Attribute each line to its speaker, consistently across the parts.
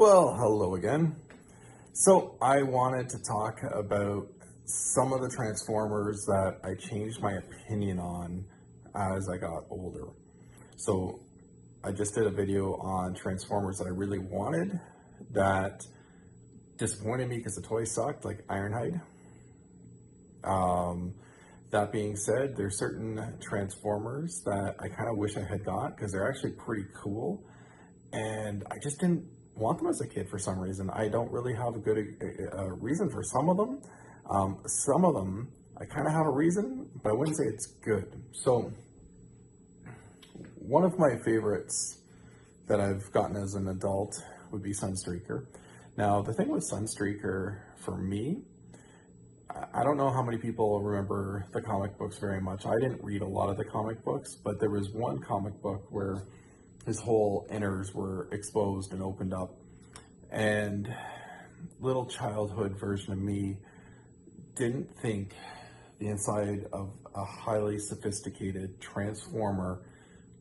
Speaker 1: Well, hello again. So I wanted to talk about some of the Transformers that I changed my opinion on as I got older. So I just did a video on Transformers that I really wanted that disappointed me because the toys sucked, like Ironhide. That being said, there's certain Transformers that I kind of wish I had got because they're actually pretty cool, and I just didn't want them as a kid for some reason. I don't really have a good reason for some of them. Some of them, I kind of have a reason, but I wouldn't say it's good. So one of my favorites that I've gotten as an adult would be Sunstreaker. Now, the thing with Sunstreaker for me, I don't know how many people remember the comic books very much. I didn't read a lot of the comic books, but there was one comic book where his whole innards were exposed and opened up. And little childhood version of me didn't think the inside of a highly sophisticated Transformer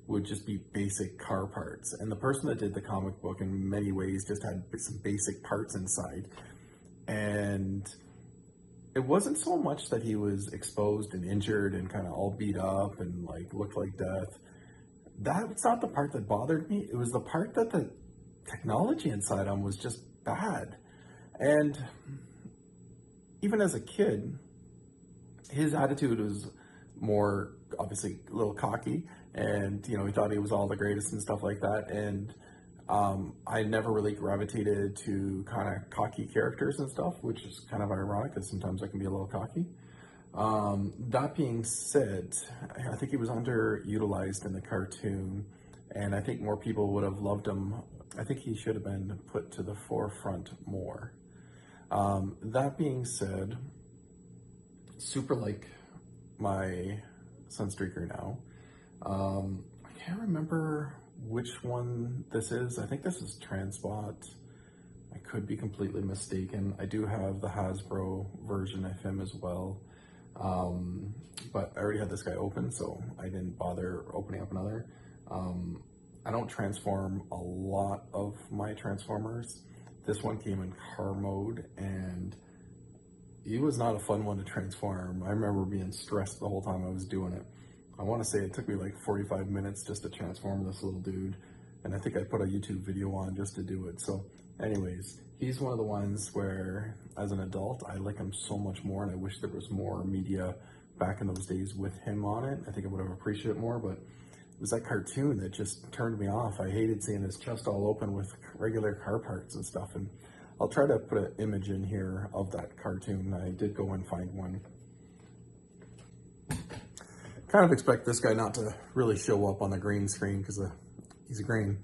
Speaker 1: would just be basic car parts. And the person that did the comic book in many ways just had some basic parts inside. And it wasn't so much that he was exposed and injured and kind of all beat up and like looked like death. That's not the part that bothered me. It was the part that the technology inside him was just bad. And even as a kid, his attitude was more obviously a little cocky, and he thought he was all the greatest and stuff like that. And I never really gravitated to kind of cocky characters and stuff, which is kind of ironic because sometimes I can be a little cocky. That being said, I think he was underutilized in the cartoon, and I think more people would have loved him. I think he should have been put to the forefront more. That being said, super like my Sunstreaker now. I can't remember which one this is. I think this is Transbot. I could be completely mistaken. I do have the Hasbro version of him as well. But I already had this guy open, so I didn't bother opening up another. I don't transform a lot of my Transformers. This one came in car mode, and he was not a fun one to transform. I remember being stressed the whole time I was doing it. I want to say it took me like 45 minutes just to transform this little dude, and I think I put a YouTube video on just to do it. So anyways, he's one of the ones where as an adult I like him so much more, and I wish there was more media back in those days with him on it. I think I would have appreciated it more, but it was that cartoon that just turned me off. I hated seeing his chest all open with regular car parts and stuff, and I'll try to put an image in here of that cartoon. I did go and find one. Kind of expect this guy not to really show up on the green screen because he's a green,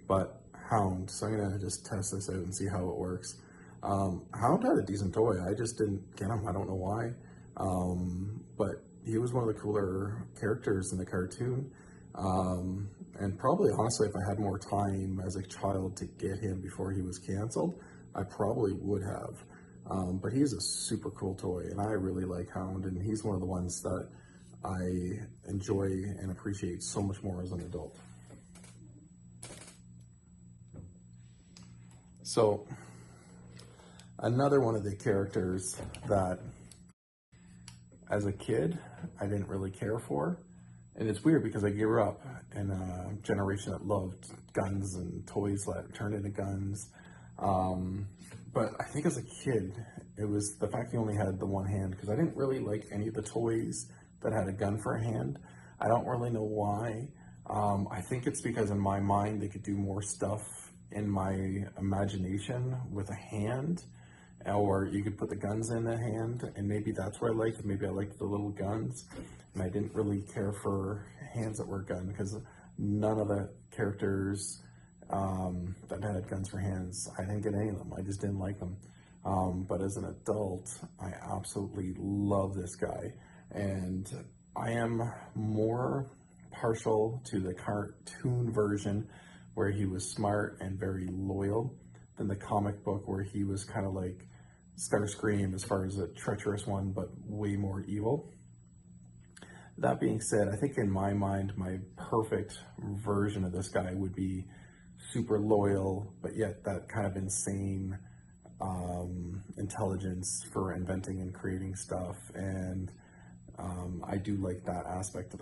Speaker 1: but Hound. So I'm gonna just test this out and see how it works. Hound had a decent toy. I just didn't get him. I don't know why, but he was one of the cooler characters in the cartoon. And probably, honestly, if I had more time as a child to get him before he was canceled, I probably would have. But he's a super cool toy, and I really like Hound, and he's one of the ones that I enjoy and appreciate so much more as an adult. So another one of the characters that as a kid I didn't really care for, and it's weird because I grew up in a generation that loved guns and toys that turned into guns, but I think as a kid it was the fact he only had the one hand, because I didn't really like any of the toys that had a gun for a hand. I don't really know why. I think it's because in my mind they could do more stuff in my imagination with a hand, or you could put the guns in a hand, and maybe that's what I liked. Maybe I liked the little guns, and I didn't really care for hands that were gun, because none of the characters that had guns for hands, I didn't get any of them. I just didn't like them. But as an adult, I absolutely love this guy. And I am more partial to the cartoon version where he was smart and very loyal than the comic book where he was kind of like Starscream as far as a treacherous one, but way more evil. That being said, I think in my mind, my perfect version of this guy would be super loyal, but yet that kind of insane intelligence for inventing and creating stuff. And I do like that aspect of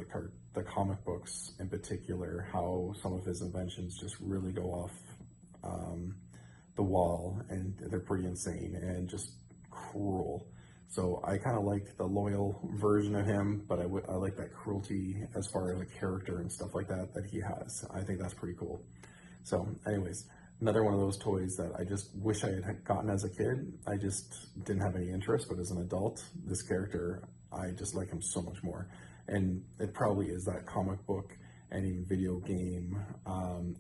Speaker 1: the comic books in particular, how some of his inventions just really go off the wall, and they're pretty insane and just cruel. So I kind of like the loyal version of him, but I like that cruelty as far as a character and stuff like that he has. I think that's pretty cool. So anyways, another one of those toys that I just wish I had gotten as a kid. I just didn't have any interest, but as an adult, this character, I just like him so much more. And it probably is that comic book and even video game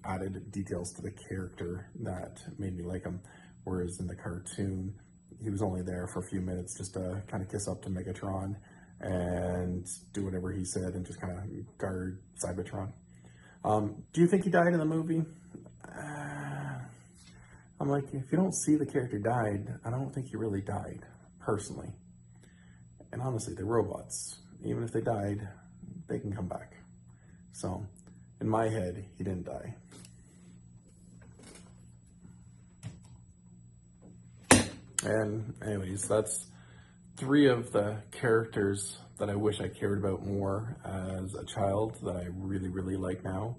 Speaker 1: added details to the character that made me like him. Whereas in the cartoon, he was only there for a few minutes just to kind of kiss up to Megatron and do whatever he said and just kind of guard Cybertron. Do you think he died in the movie? I'm like, if you don't see the character died, I don't think he really died, personally. And honestly, they're robots. Even if they died, they can come back. So, in my head, he didn't die. And anyways, that's 3 of the characters that I wish I cared about more as a child that I really, really like now.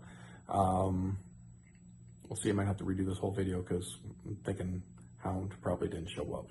Speaker 1: We'll see, I might have to redo this whole video because I'm thinking Hound probably didn't show up.